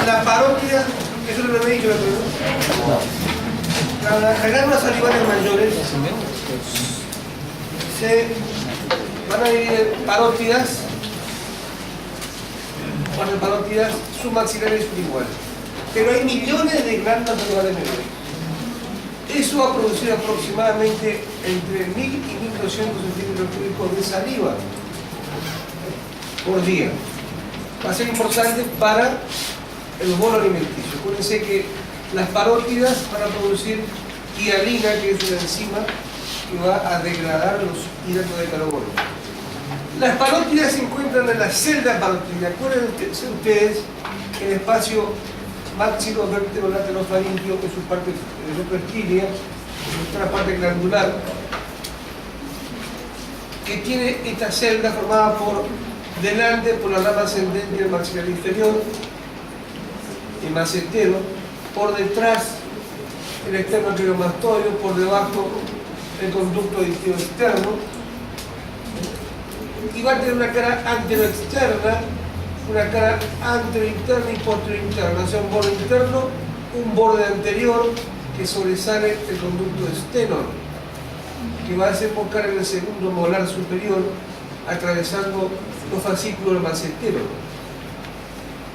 la parótida, eso no lo había dicho, ¿no? Las glándulas salivales mayores se van a dividir en parótidas, submaxilares y sublinguales. Pero hay millones de glándulas salivales menores. Eso va a producir aproximadamente entre 1000 y 1200 centímetros cúbicos de saliva por día. Va a ser importante para el bolo alimenticio. Acuérdense que las parótidas van a producir hialina, que es una enzima que va a degradar los hidratos de carbono. Las parótidas se encuentran en la celda parótida. Acuérdense ustedes que el espacio maxilovertebro-laterofaringeo, que es su parte retroesquílea, nuestra parte glandular, que tiene esta celda formada por delante por la rama ascendente del maxilar inferior, el macetero, por detrás el externo periomastoideo, por debajo el conducto auditivo externo, y va a tener una cara anteroexterna, una cara anterointerna y posterior-interna, o sea, un borde interno, un borde anterior que sobresale el conducto esternón, que va a desembocar en el segundo molar superior, atravesando los fascículos del macetero.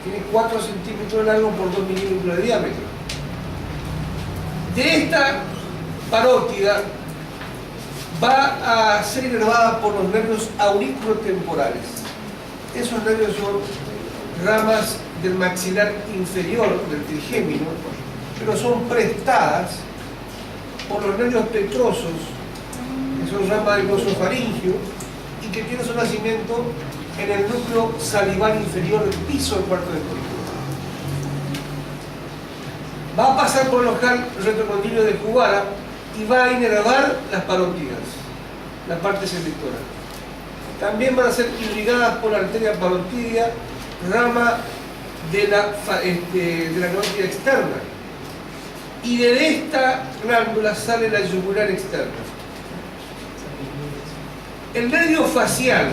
Tiene 4 centímetros de largo por 2 milímetros de diámetro. De esta parótida va a ser inervada por los nervios auriculotemporales. Esos nervios son ramas del maxilar inferior, del trigémino, pero son prestadas por los nervios petrosos, que son ramas del glosofaringio, y que tienen su nacimiento en el núcleo salival inferior del piso del cuarto de columna. Va a pasar por el ojal retrocondilo de Jugara y va a inervar las parótidas, la parte selectora. También van a ser irrigadas por la arteria parotidia, rama de la carótida externa. Y de esta glándula sale la yugular externa. El nervio facial,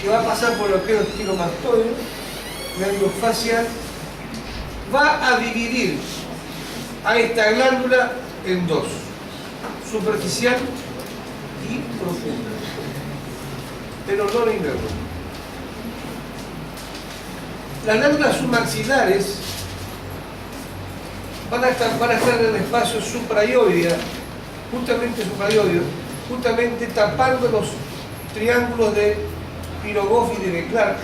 que va a pasar por lo que es el estilomastoideo, nervio facial, va a dividir a esta glándula en dos: superficial y profunda, pero no lo inerva. Las glándulas submaxilares van a estar en el espacio supraioideo, justamente tapando los triángulos de Pirogoff y de Beclark.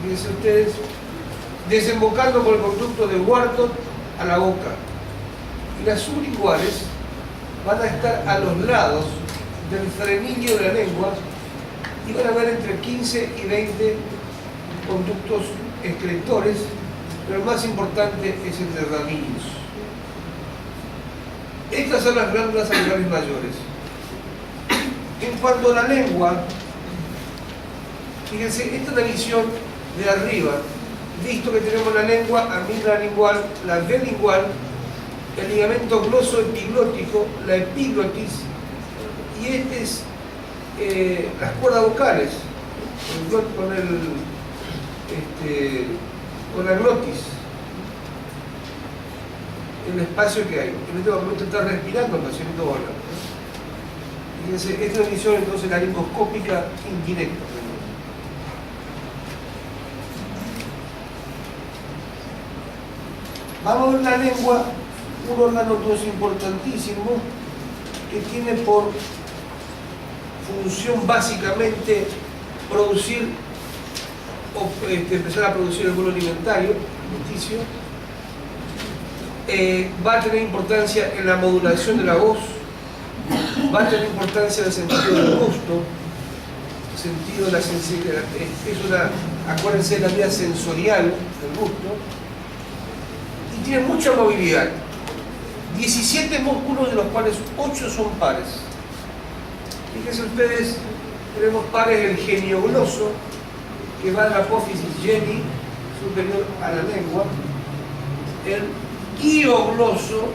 Fíjense ustedes, desembocando por el conducto de Wharton a la boca. Y las sublinguales van a estar a los lados del frenillo de la lengua y van a haber entre 15 y 20 conductos excretores, pero el más importante es el de Ramillius. Estas son las glándulas salivales mayores. En cuanto a la lengua, fíjense, esta es la visión de arriba. Visto que tenemos la lengua, amígdala lingual, la V lingual, el ligamento glosoepiglótico, la epiglotis, y este es las cuerdas vocales, con la glotis, el espacio que hay. En este momento está respirando el paciente habla. Fíjense, esta es una visión entonces laringoscópica indirecta. Vamos a ver la lengua, un órgano entonces importantísimo que tiene por función básicamente producir empezar a producir el bolo alimentario, alimenticio. Va a tener importancia en la modulación de la voz, va a tener importancia en el sentido del gusto, sentido de la sensibilidad. Acuérdense de la vía sensorial del gusto, y tiene mucha movilidad. 17 músculos, de los cuales 8 son pares. Fíjense ustedes, tenemos pares el geniogloso, que va de la apófisis geni superior a la lengua, el iogloso,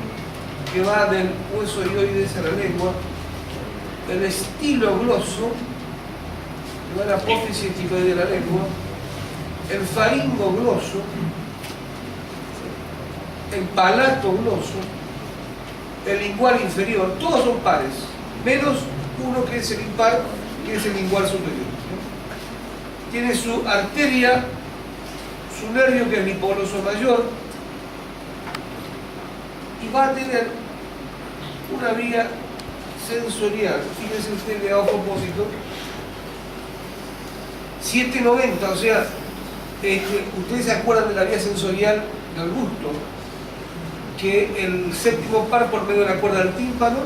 que va del hueso ioides a la lengua, el estilogloso, que va de la apófisis estiloide a la lengua, el faringogloso, el palato gloso, el lingual inferior, todos son pares, menos uno que es el impar, que es el lingual superior. Tiene su arteria, su nervio, que es el hipogloso mayor, y va a tener una vía sensorial. Fíjense ustedes, a propósito, 790, o sea, ustedes se acuerdan de la vía sensorial del gusto, que el séptimo par, por medio de la cuerda del tímpano,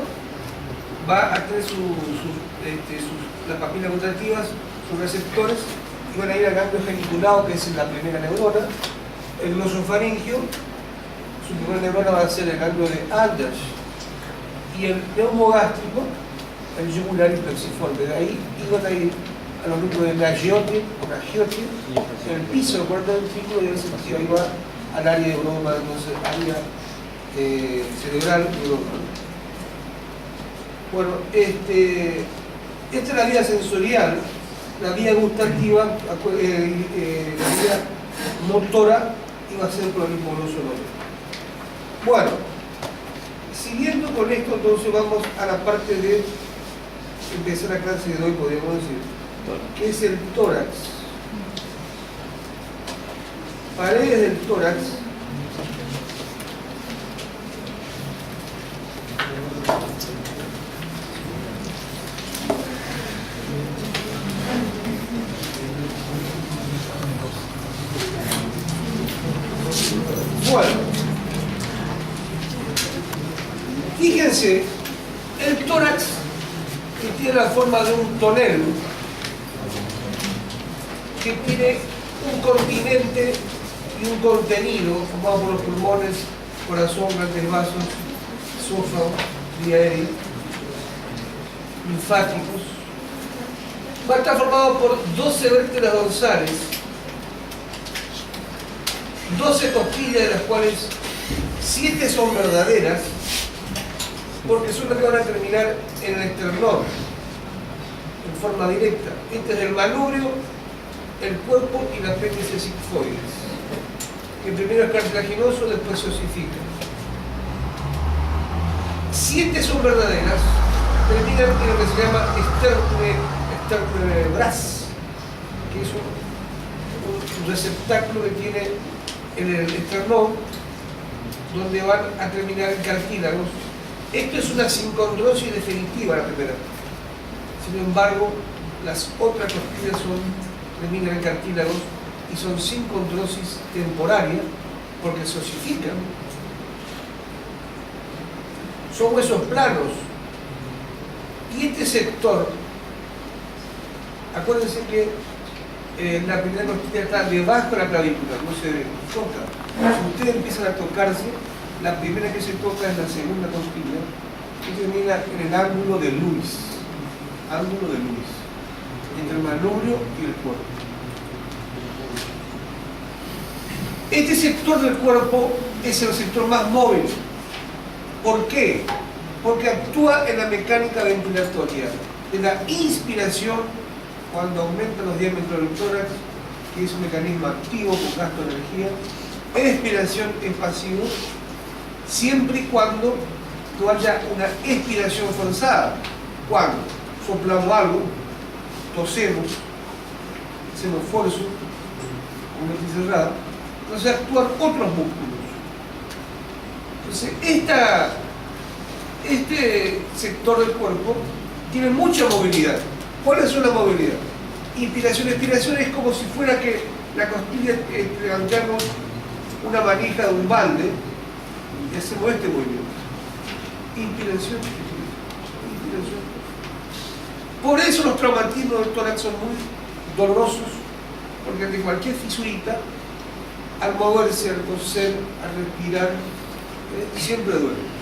va a tener las papilas gustativas, sus receptores, y van a ir al ganglio geniculado, que es la primera neurona. El glosofaringio, su primera neurona va a ser el ganglio de Aldrich, y el neumogástrico, el yugular y plexiforme. De ahí iban a ir a los núcleos de la giote, en el piso del cuarto ventrículo, y en ese sentido ahí va al área de broma, entonces área cerebral de broma. Bueno, esta es la vía sensorial, la vía gustativa, la vía motora iba a ser por el hipogloso mayor. Bueno, siguiendo con esto, entonces vamos a la parte de empezar la clase de hoy, podríamos decir, que es el tórax. Paredes del tórax. Bueno, fíjense, el tórax, que tiene la forma de un tonel, que tiene un continente y un contenido formado por los pulmones, corazón, grandes vasos, esófago, vía aérea, linfáticos. Va a estar formado por 12 vértebras dorsales, 12 costillas, de las cuales 7 son verdaderas, porque son las que van a terminar en el esternón, en forma directa. Este es el manubrio, el cuerpo y la apéndice sigmoides, que primero es cartilaginoso, después se osifica. 7 son verdaderas, terminan en lo que se llama sternum bras, que es un receptáculo que tiene en el esternón, donde van a terminar en cartílagos. Esto es una sincondrosis definitiva, la primera. Sin embargo, las otras costillas terminan en cartílagos y son sincondrosis temporária porque se osifican. Son huesos planos. Y este sector, acuérdense que la primera costilla está debajo de la clavícula, no se toca. Si ustedes empiezan a tocarse, la primera que se toca es la segunda costilla, que termina en el ángulo de Lewis, entre el manubrio y el cuerpo. Este sector del cuerpo es el sector más móvil. ¿Por qué? Porque actúa en la mecánica ventilatoria de la inspiración, cuando aumentan los diámetros del tórax, que es un mecanismo activo con gasto de energía. Expiración es pasivo, siempre y cuando no haya una expiración forzada. Cuando soplamos algo, tosemos, hacemos esfuerzo, con mente cerrada, entonces actúan otros músculos. Entonces, este sector del cuerpo tiene mucha movilidad. ¿Cuál es la movilidad? Inspiración, expiración es como si fuera que la costilla levantamos una manija de un balde y hacemos este movimiento. Inspiración, inspiración. Por eso los traumatismos del tórax son muy dolorosos, porque ante cualquier fisurita, al moverse, al coser, al respirar, siempre duele.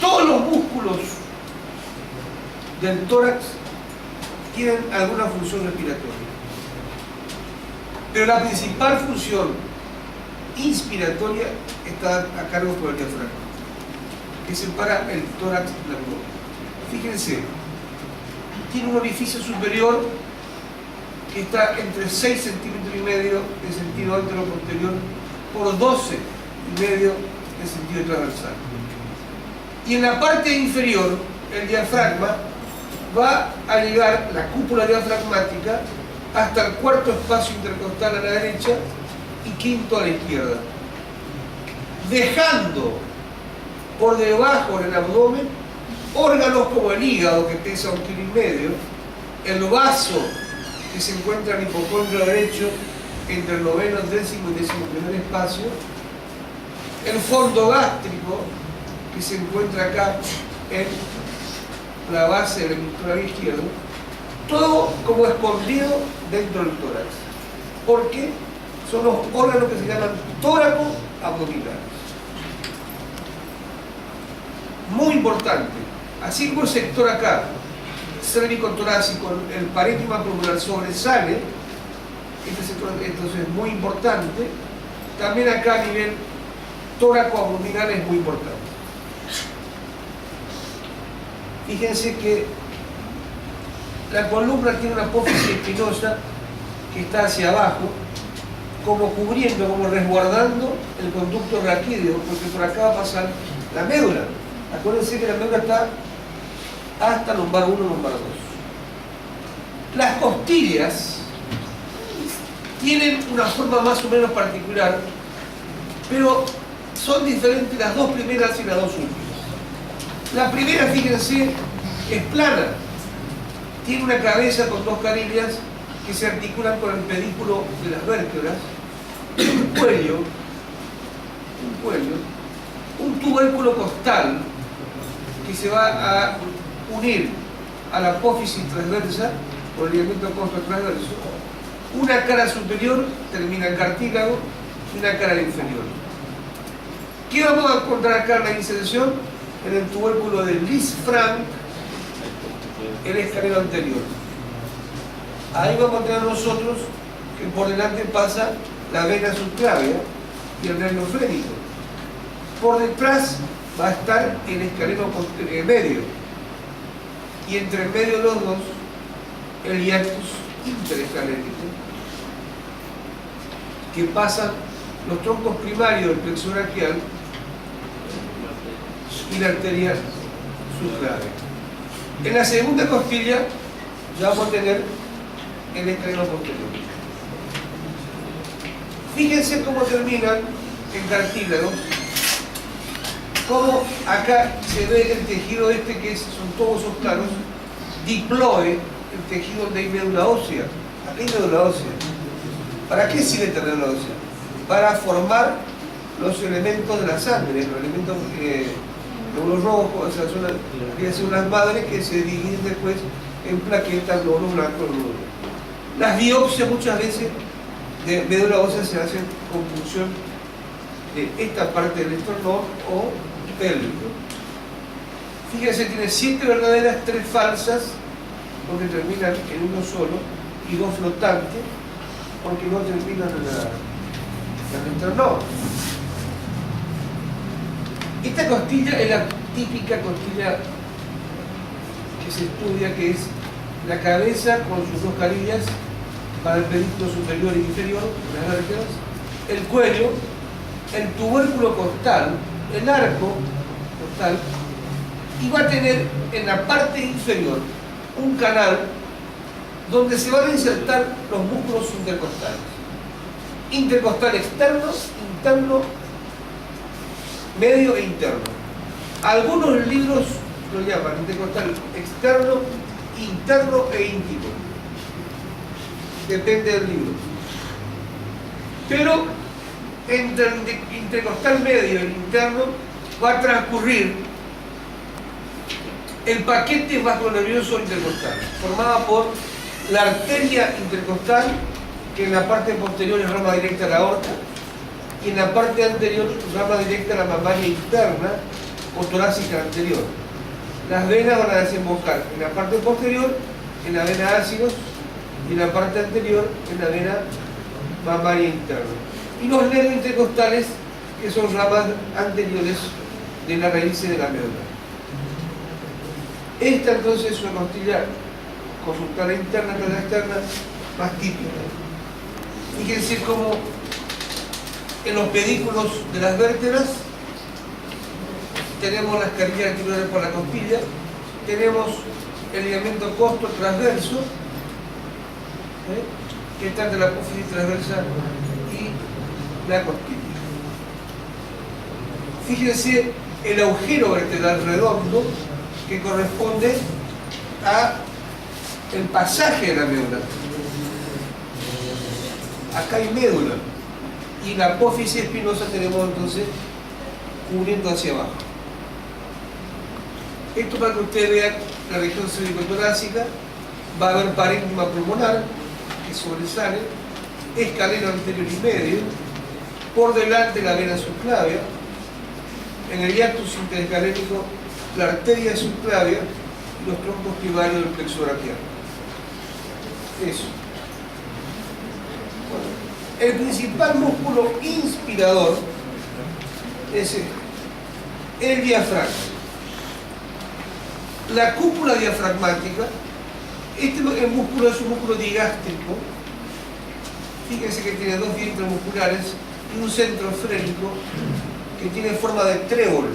Todos los músculos del tórax tienen alguna función respiratoria, pero la principal función inspiratoria está a cargo por el diafragma, que separa el tórax del abdomen. Fíjense, tiene un orificio superior que está entre 6,5 centímetros de sentido antero-posterior por 12 y medio en sentido transversal. Y en la parte inferior, el diafragma va a llegar, la cúpula diafragmática, hasta el cuarto espacio intercostal a la derecha y quinto a la izquierda, dejando por debajo del abdomen órganos como el hígado, que pesa 1,5 kilos, el vaso, que se encuentra en el hipocondrio derecho entre el noveno, décimo y 11º espacio, el fondo gástrico, que se encuentra acá en la base del hemisferio izquierdo, todo como escondido dentro del tórax, porque son los órganos que se llaman tóraco abdominales. Muy importante, así como el sector acá, cérvico-torácico, el parénquima pulmonar sobresale, este sector entonces es muy importante, también acá a nivel tóraco-abdominal es muy importante. Fíjense que la columna tiene una apófisis espinosa que está hacia abajo, como cubriendo, como resguardando el conducto raquídeo, porque por acá va a pasar la médula. Acuérdense que la médula está hasta lumbar 1, lumbar 2. Las costillas tienen una forma más o menos particular, pero son diferentes las dos primeras y las dos últimas. La primera, fíjense, es plana. Tiene una cabeza con dos carillas que se articulan con el pedículo de las vértebras, un cuello, un tubérculo costal que se va a unir a la apófisis transversa por el ligamento costo transverso, una cara superior termina en cartílago y una cara inferior. ¿Qué vamos a encontrar acá en la inserción? En el tubérculo de Lisfranc, el escalero anterior. Ahí vamos a tener nosotros que por delante pasa la vena subclavia y el nervio frénico. Por detrás va a estar el escalero medio, y entre medio de los dos el hiatus interescalénico, que pasan los troncos primarios del plexo braquial y la arteria subclavia. En la segunda costilla ya vamos a tener el escaleno posterior. Fíjense cómo terminan en cartílago, cómo acá se ve el tejido este que son todos esos planos, diploe, el tejido donde hay médula ósea. Acá hay médula ósea. ¿Para qué sirve esta médula ósea? Para formar los elementos de la sangre, los elementos glóbulos rojos, o sea, son las madres que se dividen después en plaquetas, glóbulos blancos, glóbulos rojos. Las biopsias muchas veces de médula ósea se hacen con punción de esta parte del esternón o pélvico. Fíjense, tiene 7 verdaderas, 3 falsas, porque terminan en uno solo, y 2 flotantes, porque no terminan en el esternón. Esta costilla es la típica costilla que se estudia, que es la cabeza con sus dos carillas para el pedículo superior e inferior, las vértebras, el cuello, el tubérculo costal, el arco costal, y va a tener en la parte inferior un canal donde se van a insertar los músculos intercostales. Intercostal externo, interno, medio e interno. Algunos libros lo llaman intercostal externo, interno e íntimo. Depende del libro. Pero entre el intercostal medio y el interno va a transcurrir el paquete vasculonervioso intercostal, formada por la arteria intercostal, que en la parte posterior es rama directa a la aorta, y en la parte anterior rama directa a la mamaria interna o torácica anterior. Las venas van a desembocar en la parte posterior, en la vena ácidos, y en la parte anterior, en la vena mamaria interna. Y los nervios intercostales, que son ramas anteriores de la raíz de la médula. Esta entonces es una costilla consultada interna, pero externa, más típica. Fíjense cómo En los pedículos de las vértebras tenemos las carillas articulares por la costilla, tenemos el ligamento costo transverso, que está entre la apófisis transversal y la costilla. Fíjense el agujero vertebral redondo que corresponde a el pasaje de la médula. Acá hay médula y la apófisis espinosa tenemos entonces cubriendo hacia abajo. Esto para que ustedes vean la región cervicotorácica. Va a haber parénquima pulmonar que sobresale, escaleno anterior y medio, por delante la vena subclavia, en el hiatus interescalénico la arteria subclavia y los troncos primarios del plexo braquial. Eso. Bueno, el principal músculo inspirador es el diafragma. La cúpula diafragmática, el músculo es un músculo digástrico. Fíjense que tiene dos vientres musculares y un centro frénico que tiene forma de trébol.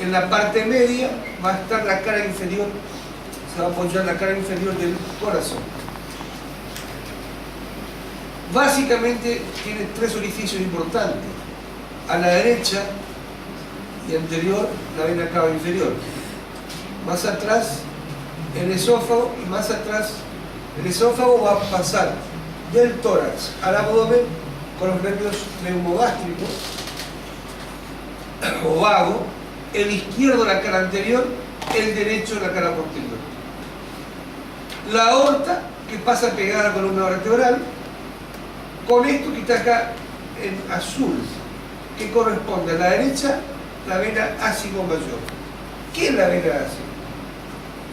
En la parte media va a estar la cara inferior, se va a apoyar la cara inferior del corazón. Básicamente tiene tres orificios importantes. A la derecha y anterior la vena cava inferior. Más atrás el esófago y más atrás el esófago va a pasar del tórax al abdomen con los nervios neumogástricos o vago, el izquierdo la cara anterior, el derecho la cara posterior. La aorta que pasa pegada a la columna vertebral con esto que está acá en azul, que corresponde a la derecha la vena ácido mayor. ¿Qué es la vena ácido?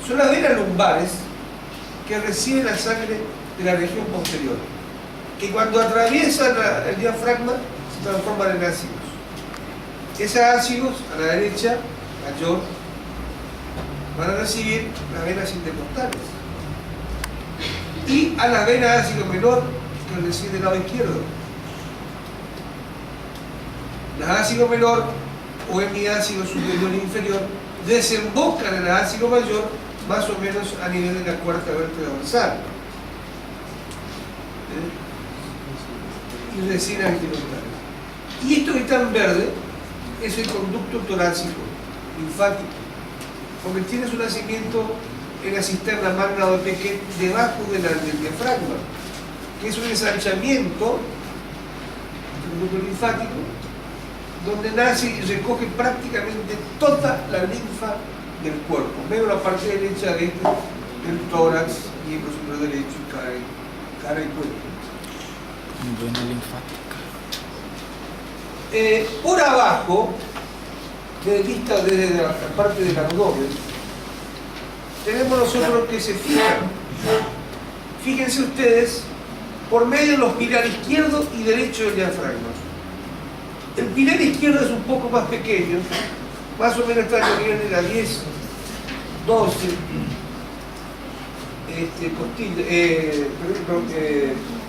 Son las venas lumbares que reciben la sangre de la región posterior, que cuando atraviesan el diafragma se transforman en ácidos. Esos ácidos a la derecha mayor van a recibir las venas intercostales y a la vena ácido menor que recibe del lado izquierdo. La ácido menor o hemiácido superior e inferior desembocan en el ácido mayor más o menos a nivel de la cuarta vértebra dorsal y reciben anterocostales. Y esto que está en verde es el conducto torácico linfático, porque tiene su nacimiento en la cisterna magna de Pequet debajo del diafragma, que es un ensanchamiento del conducto linfático donde nace y recoge prácticamente toda la linfa del cuerpo, menos la parte derecha del tórax, miembro superior derecho, cara y cuerpo. Vena linfática. Por abajo, vista desde la parte del abdomen, tenemos nosotros que se fijan. Fíjense ustedes, por medio de los pilares izquierdo y derecho del diafragma. El pilar izquierdo es un poco más pequeño, más o menos está a nivel de la 10, 12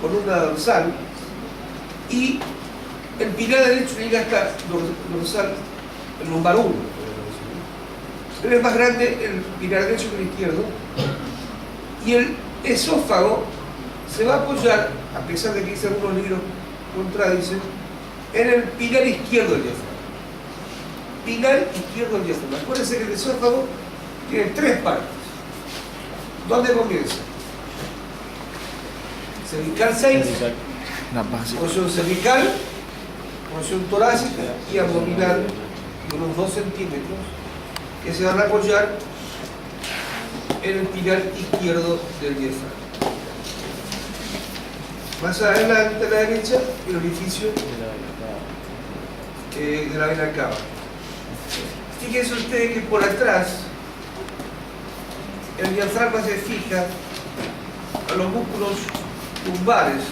columna dorsal, y el pilar derecho llega hasta dorsal, el lumbar 1. Pero es más grande el pilar derecho que el izquierdo, y el esófago se va a apoyar, a pesar de que quizá algunos libros contradicen, en el pilar izquierdo del diafragma. Pilar izquierdo del diafragma. Acuérdense que el esófago tiene tres partes. ¿Dónde comienza? Cervical 6, porción cervical, porción torácica y abdominal de unos 2 centímetros que se van a apoyar en el pilar izquierdo del diafragma. Más adelante a la derecha, el orificio de la vena cava. Fíjense ustedes que por atrás el diafragma se fija a los músculos lumbares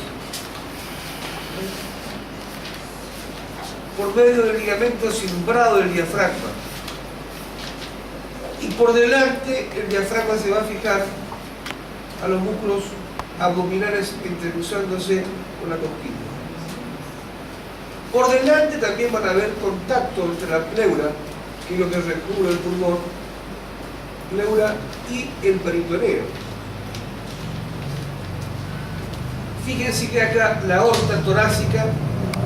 por medio del ligamento cimbrado del diafragma, y por delante el diafragma se va a fijar a los músculos abdominales entrecruzándose con la costilla. Por delante también van a haber contacto entre la pleura, que es lo que recubre el pulmón, pleura, y el peritoneo. Fíjense que acá la aorta torácica,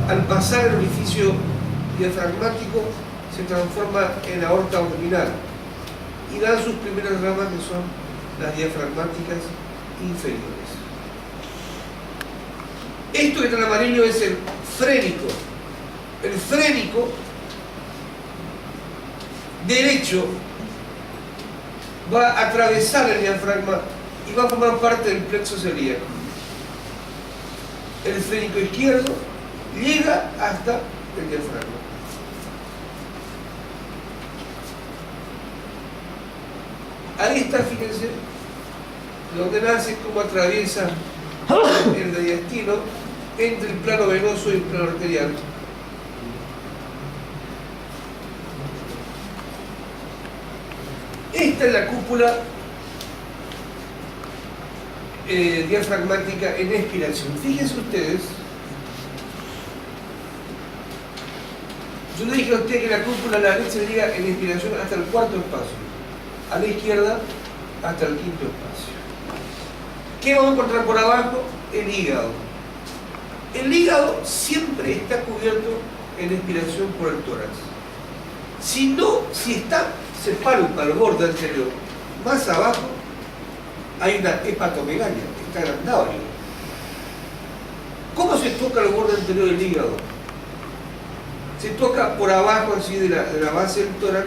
al pasar el orificio diafragmático, se transforma en aorta abdominal y dan sus primeras ramas, que son las diafragmáticas inferiores. Esto que está en amarillo es el frénico. El frénico derecho va a atravesar el diafragma y va a formar parte del plexo celíaco. El frénico izquierdo llega hasta el diafragma. Ahí está, fíjense, donde nace, cómo atraviesa el mediastino entre el plano venoso y el plano arterial. Esta es la cúpula diafragmática en expiración. Fíjense ustedes, yo le dije a usted que la cúpula a la derecha llega en expiración hasta el cuarto espacio, a la izquierda hasta el quinto espacio. ¿Qué vamos a encontrar por abajo? El hígado. El hígado siempre está cubierto en expiración por el tórax. Si está sepálula al borde anterior, más abajo hay una hepatomegalia, está agrandado el hígado. ¿Cómo se toca el borde anterior del hígado? Se toca por abajo así de la base del tórax,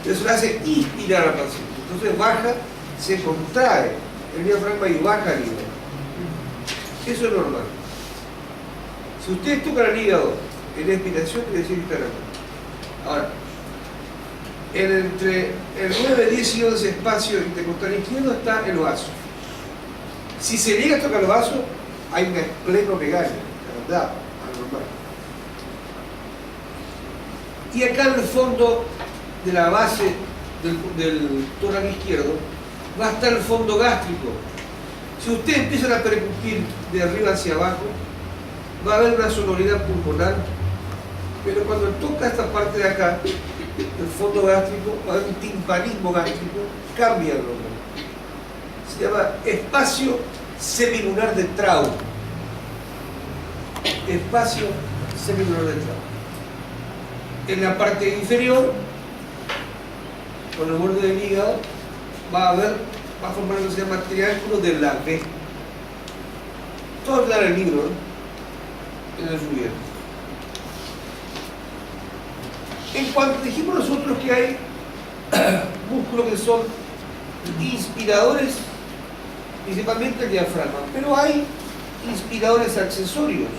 eso le hace inspirar al paciente. Entonces baja, se contrae el diafragma y baja el hígado. Eso es normal. Si ustedes tocan el hígado en expiración, quiere decir que está grande. Ahora, entre el 9, 10 y 11 espacio intercostal izquierdo está el vaso. Si se llega a tocar el vaso, hay una esplenomegalia, agrandada, anormal. Y acá en el fondo de la base del tórax izquierdo va a estar el fondo gástrico. Si ustedes empiezan a percutir de arriba hacia abajo, va a haber una sonoridad pulmonar, pero cuando toca esta parte de acá, el fondo gástrico, va a haber un timpanismo gástrico, cambia el nombre. Se llama espacio semilunar de Traub. Espacio semilunar de Traub. En la parte inferior, con el borde del hígado, va a formar lo que se llama triángulo de la B. Todo aclara el libro, en el Julián. En cuanto dijimos nosotros que hay músculos que son inspiradores, principalmente el diafragma, pero hay inspiradores accesorios.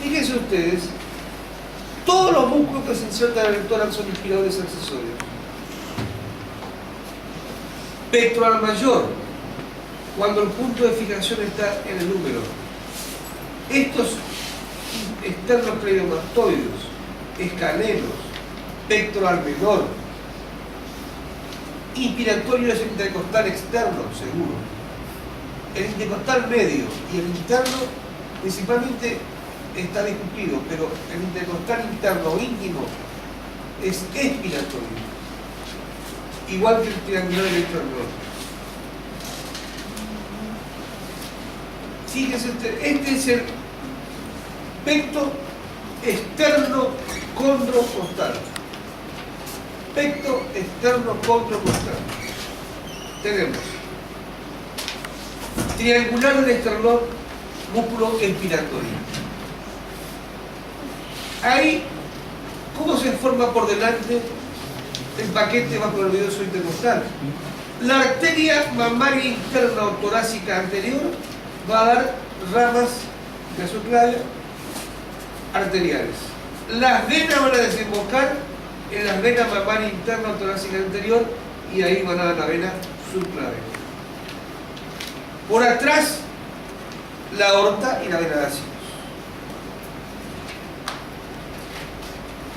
Fíjense ustedes, todos los músculos que se insertan en el tórax son inspiradores accesorios. Pectoral mayor, cuando el punto de fijación está en el húmero. Estos esternocleidomastoides, escalenos, pectoral menor, inspiratorio es el intercostal externo, seguro. El intercostal medio y el interno principalmente está discutido, pero el intercostal interno o íntimo es expiratorio, igual que el triangular y el triangular. Fíjense, este es el pecto externo condrocostal. Pecto externo condrocostal. Tenemos triangular del esternón, músculo expiratorio. Ahí, ¿cómo se forma por delante el paquete vacuonervioso intercostal? La arteria mamaria interna o torácica anterior va a dar ramas gasoclavias arteriales. Las venas van a desembocar en las venas mamaria interna o torácica anterior y ahí van a dar la vena subclavia. Por atrás, la aorta y la vena de ácidos.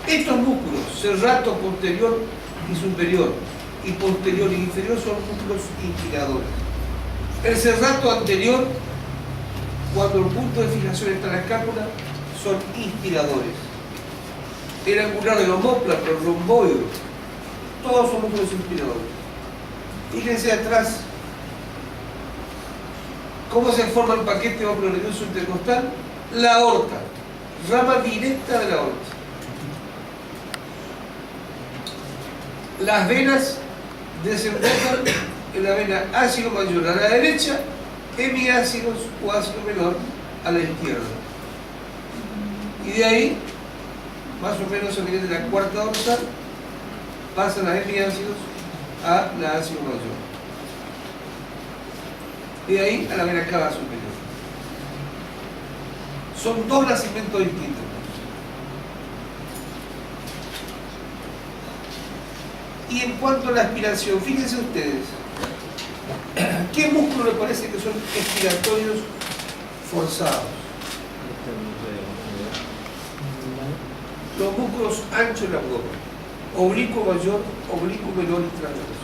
Estos músculos, serrato posterior y superior, y posterior y inferior, son músculos inspiradores. El serrato anterior cuando el punto de fijación está en la escápula, son inspiradores. El angular del omóplato, el romboide, todos son músculos inspiradores. Fíjense atrás cómo se forma el paquete oculonervioso intercostal. La aorta, rama directa de la aorta. Las venas desembocan en la vena ácido mayor a la derecha, hemiácidos o ácido menor a la izquierda. Y de ahí, más o menos a nivel de la cuarta dorsal, pasan las hemiácidos a la ácido mayor. De ahí a la vena cava superior. Son dos nacimientos distintos. Y en cuanto a la aspiración, fíjense ustedes, ¿qué músculos les parece que son expiratorios forzados? Los músculos anchos del abdomen, oblicuo mayor, oblicuo menor y transverso.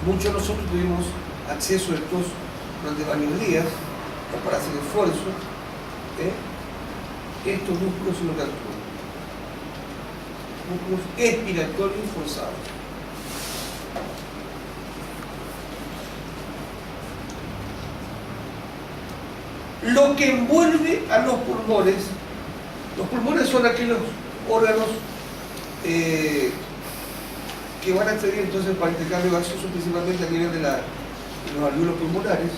Muchos de nosotros tuvimos acceso a estos durante varios días, o para hacer esfuerzo. Estos músculos son los que actúan. Músculos expiratorios forzados. Lo que envuelve a los pulmones son aquellos órganos que van a acceder entonces para intercambio gaseoso, principalmente a nivel de los alvéolos pulmonares.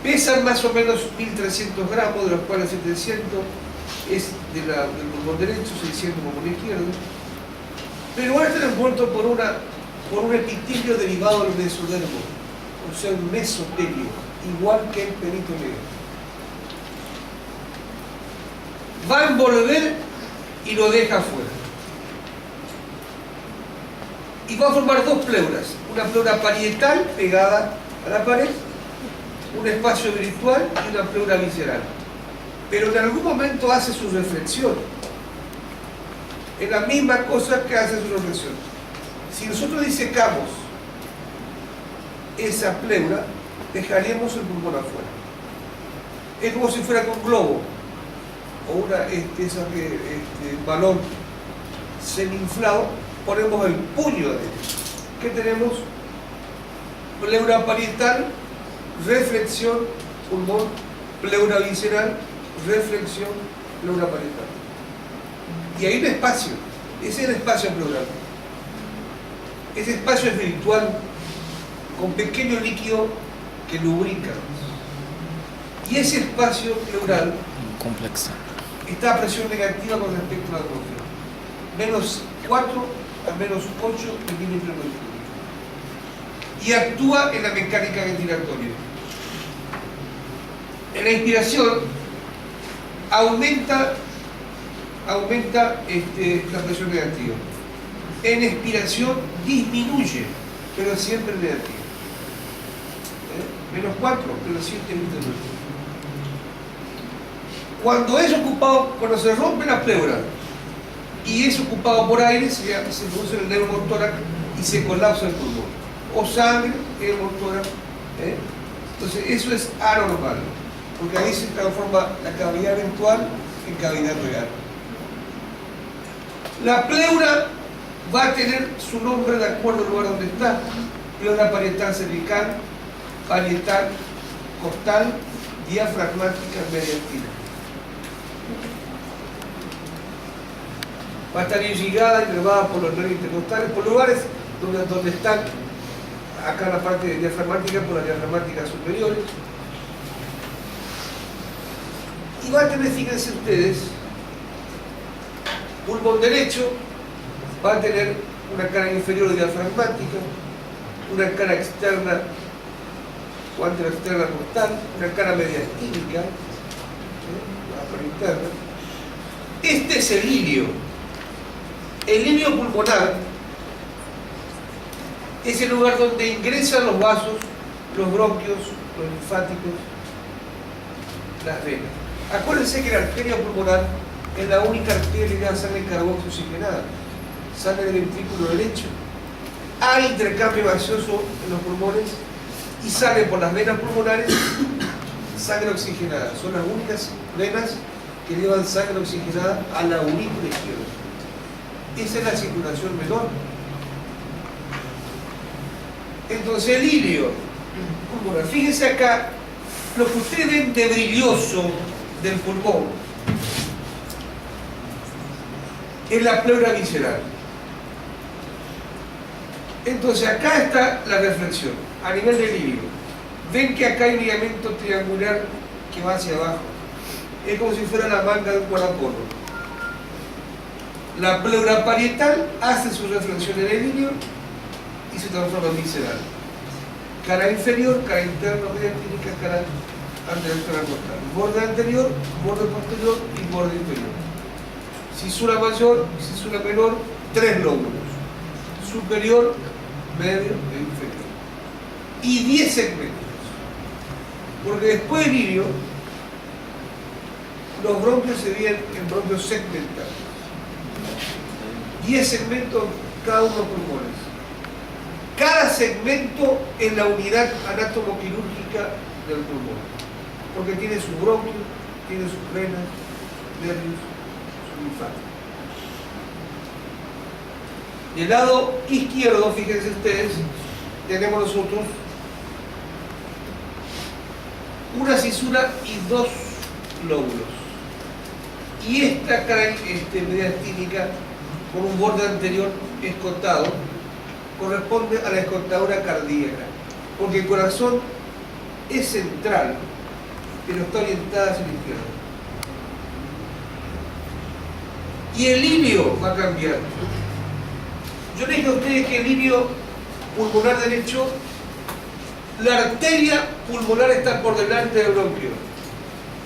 Pesan más o menos 1.300 gramos, de los cuales 700 es del pulmón derecho, 600 pulmón izquierdo, pero van a estar envueltos por un epitelio derivado del mesodermo, o sea, un mesotelio, igual que el peritoneo. Va a envolver y lo deja afuera. Y va a formar dos pleuras, una pleura parietal pegada a la pared, un espacio virtual y una pleura visceral. Pero en algún momento hace su reflexión. Es la misma cosa que hace su reflexión. Si nosotros disecamos esa pleura, dejaríamos el pulmón afuera. Es como si fuera con un globo o un balón semi-inflado, ponemos el puño adentro. ¿Qué tenemos? Pleura parietal, reflexión, pulmón, pleura visceral, reflexión, pleura parietal. Y hay un espacio, ese es el espacio pleural. Ese espacio es virtual, con pequeño líquido que lubrica. Y ese espacio pleural complexa está a presión negativa con respecto a la atmósfera. Menos 4 a menos 8 milímetros de mercurio. Y actúa en la mecánica ventilatoria. En la inspiración aumenta la presión negativa. En expiración disminuye, pero siempre negativa. Menos 4, menos 7 milímetros de mercurio. Cuando es ocupado, cuando se rompe la pleura y es ocupado por aire, se produce el neumotórax y se colapsa el pulmón. O sangre, neumotórax. Entonces eso es anormal, porque ahí se transforma la cavidad eventual en cavidad real. La pleura va a tener su nombre de acuerdo al lugar donde está. Pleura parietal cervical, parietal costal, diafragmática, mediastina. Va a estar irrigada y nervada por los nervios intercostales, por lugares donde están, acá en la parte diafragmática, por las diafragmáticas superiores. Y va a tener, fíjense ustedes, pulmón derecho, va a tener una cara inferior diafragmática, una cara externa o anteroexterna costal, una cara mediastínica, la cara interna. Este es el ilio. El ilio pulmonar es el lugar donde ingresan los vasos, los bronquios, los linfáticos, las venas. Acuérdense que la arteria pulmonar es la única arteria que da sangre carboxioxigenada, sale del ventrículo derecho. Hay intercambio gaseoso en los pulmones y sale por las venas pulmonares sangre oxigenada. Son las únicas venas que llevan sangre oxigenada a la aurícula izquierda. Esa es la circulación menor. Entonces el ilio pulmonar, fíjense acá, lo que ustedes ven de brilloso del pulmón es la pleura visceral. Entonces acá está la reflexión, a nivel del ilio. Ven que acá hay un ligamento triangular que va hacia abajo. Es como si fuera la manga de un guardapolvo. La pleura parietal hace su reflexión en el ilio y se transforma en visceral. Cara inferior, cara interna, media clínica, cara anterior, cara costal. Borde anterior, borde posterior y borde inferior. Cisura mayor, cisura menor, 3 lóbulos. Superior, medio e inferior. Y 10 segmentos. Porque después del ilio, los bronquios se dividen en bronquios segmentados. 10 segmentos, cada uno pulmones. Cada segmento es la unidad anatomoquirúrgica del pulmón, porque tiene su bronquio, tiene sus venas, nervios, su linfático. Del lado izquierdo, fíjense ustedes, tenemos nosotros una cisura y 2 lóbulos. Y esta cara mediastínica con un borde anterior escotado corresponde a la escotadura cardíaca, porque el corazón es central, pero está orientada hacia la izquierda. Y el ilio va a cambiar. Yo les dije a ustedes que el ilio pulmonar derecho, la arteria pulmonar está por delante del bronquio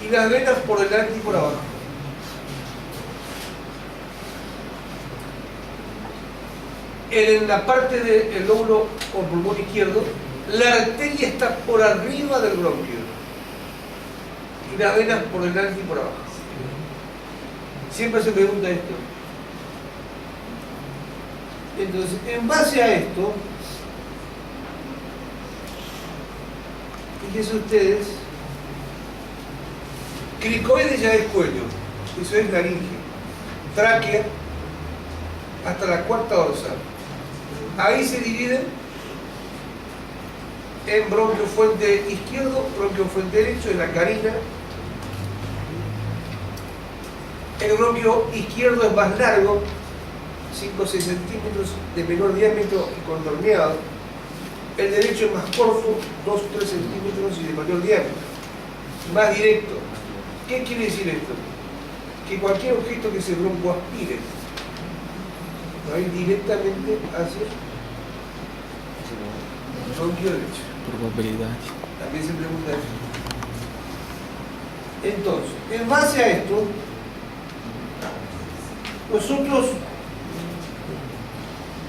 y las venas por delante y por abajo. En la parte del lóbulo o pulmón izquierdo, la arteria está por arriba del bronquio y las venas por delante y por abajo. Siempre se pregunta esto. Entonces, en base a esto, fíjense ustedes, cricoides ya es cuello, eso es laringe, tráquea hasta la cuarta dorsal. Ahí se dividen en bronquio fuente izquierdo, bronquio fuente derecho, en la carina. El bronquio izquierdo es más largo, 5 o 6 centímetros, de menor diámetro y contorneado. El derecho es más corto, 2 o 3 centímetros y de mayor diámetro, más directo. ¿Qué quiere decir esto? Que cualquier objeto que se broncoaspire va a ir directamente hacia el bronquio derecho. Probabilidad. También se pregunta eso. Entonces, en base a esto, nosotros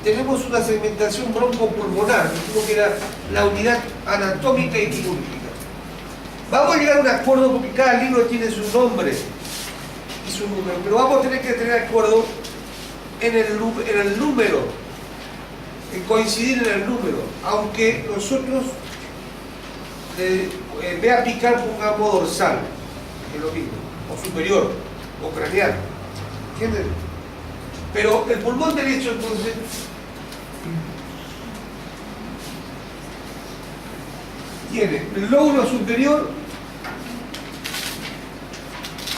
tenemos una segmentación broncopulmonar, que era la unidad anatómica y quirúrgica. Vamos a llegar a un acuerdo porque cada libro tiene su nombre y su número, pero vamos a tener que tener acuerdo en el número, en coincidir en el número, aunque nosotros vea picar pongamos dorsal, que es lo mismo, o superior, o craneal, ¿entienden? Pero el pulmón derecho entonces tiene el lóbulo superior,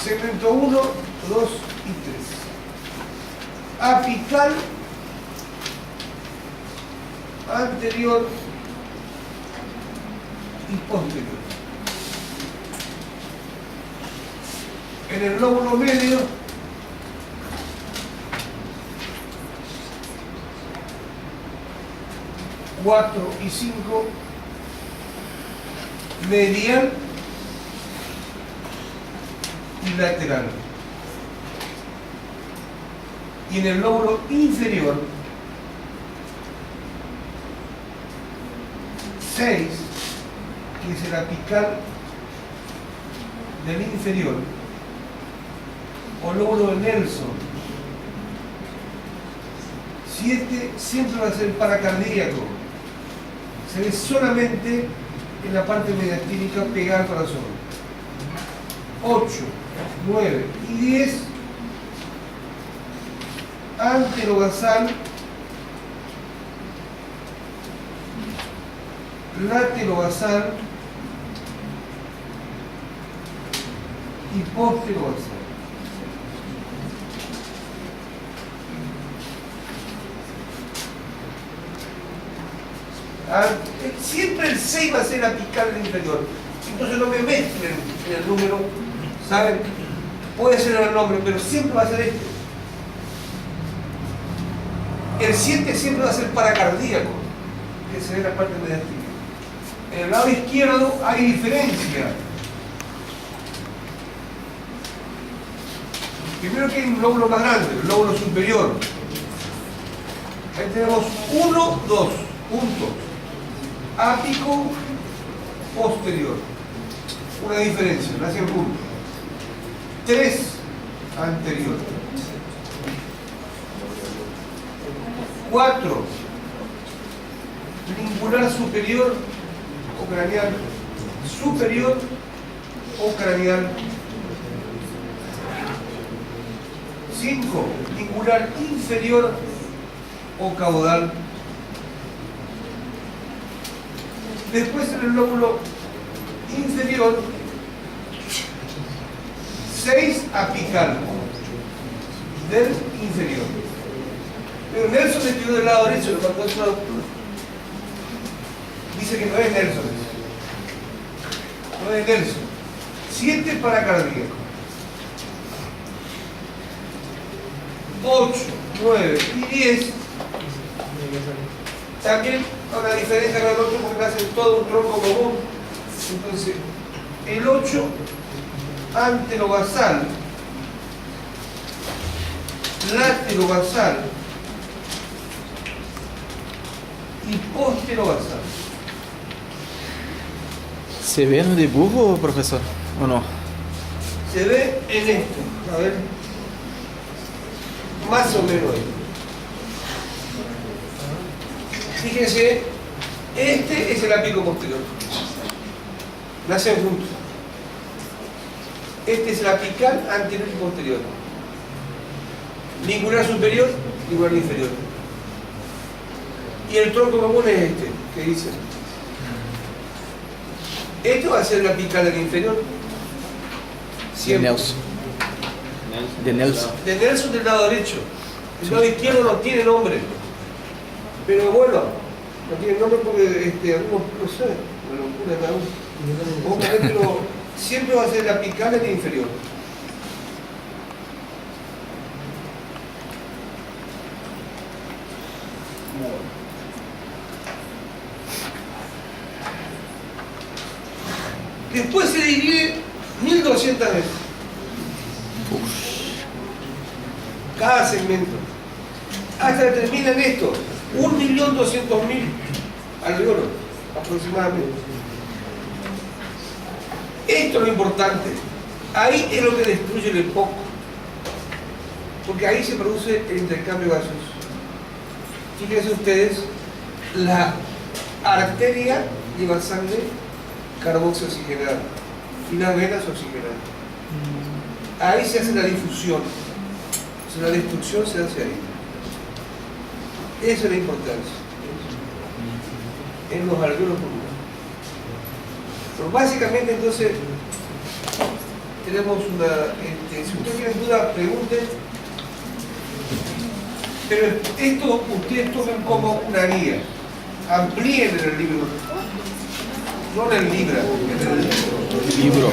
segmento 1, 2 y 3. Apical, anterior y posterior. En el lóbulo medio, cuatro y 5, medial y lateral. Y en el lóbulo inferior, 6, que es el apical del inferior, o lóbulo de Nelson. 7 siempre va a ser paracardíaco. Se ve solamente en la parte mediastínica pegada al corazón. 8, 9 y 10 anterobasal, laterobasal y posterobasal. Siempre el 6 va a ser apical del inferior. Entonces no me mezclen en el número, ¿saben? Puede ser el nombre, pero siempre va a ser este. El 7 siempre va a ser paracardíaco, que se ve en la parte mediastínica. En el lado izquierdo hay diferencia. Primero que hay un lóbulo más grande, el lóbulo superior. Ahí tenemos 1, 2 puntos. Ápico posterior. Una diferencia, nace en punto. 3 anterior. 4 lingular superior o craneal superior o craneal. 5 lingular inferior o caudal. Después en el lóbulo inferior 6 apical del inferior. Pero Nelson estudió del lado derecho, lo mandó eso. Dice que no es Nelson. No es Nelson. 7 paracardíaco. 8, 9 y 10. También una diferencia con el otro porque hacen todo un tronco común. Entonces, el 8 anterobasal, laterobasal y posterobasal. ¿Se ve en el dibujo, profesor? ¿O no? Se ve en esto, a ver, más o menos ahí. Fíjense, este es el apico posterior. Nacen juntos. Este es el apical anterior y posterior. Lingular superior, lingular inferior. Y el tronco común es este, que dice. Esto va a ser el apical del inferior. De Siempre. Nelson. De Nelson. De Nelson del lado derecho. El lado izquierdo no tiene nombre. Pero bueno, no tiene nombre porque algunos, no sé, una locura cada uno. Pero siempre va a ser el apical del inferior. Después se divide 1200 veces. Cada segmento. Hasta que termina en esto. 1.200.000 alveolos aproximadamente. Esto es lo importante. Ahí es lo que destruye el EPOC. Porque ahí se produce el intercambio gaseoso. Fíjense ustedes, la arteria lleva sangre carboxioxigenada y las venas oxigenadas. Ahí se hace la difusión. O sea, la destrucción se hace ahí. Esa es la importancia. En los alveolos pulmonares. Pero básicamente entonces tenemos una... si ustedes tienen dudas, pregunten. Pero esto ustedes tomen como una guía. Amplíen en el libro. No en el libro, en el libro. Libro.